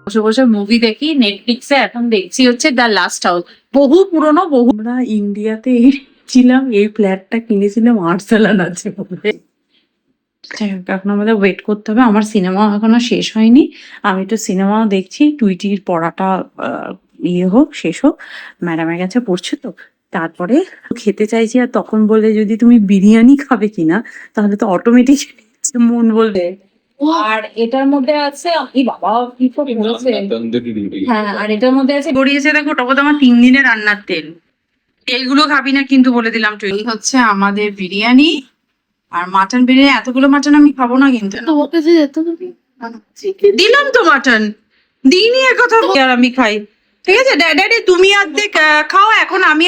বসে বসে মুভি দেখি নেটফ্লিক্সে। এখন দেখছি হচ্ছে দ্য লাস্ট হাউস, বহু পুরনো। আমরা ইন্ডিয়াতে ছিলাম, এই ফ্ল্যাটটা কিনেছিলাম আর্সালান আছে বলে। যাই হোক, এখন আমাদের ওয়েট করতে হবে। আমার সিনেমা এখনো শেষ হয়নি, আমি তো সিনেমাও দেখছি। টুইটির পড়াটা হোক, শেষ হোক, ম্যাডামের কাছে পড়ছে তো, তারপরে খেতে চাইছি। আর তখন বলে যদি তুমি বিরিয়ানি খাবে কিনা, তাহলে তো অটোমেটিক মন বলবে। আর এটার মধ্যে আছে, এই বাবা কি সব বলেছে। হ্যাঁ, আর এটার মধ্যে আছে গড়িয়েছে দেখো, ওটা বোধ আমার 3 দিনের রান্নার তেল। তেলগুলো খাবি না কিন্তু বলে দিলাম। তুই এই হচ্ছে আমাদের বিরিয়ানি, আর মাটন বিরিয়ানি। এতগুলো মাটন আমি খাবো না কিন্তু। দিলাম তো মাটন, দিইনি, একথা আর আমি খাই। ঠিক আছে ড্যাডি, তুমি অর্ধেক খাও, এখন আমি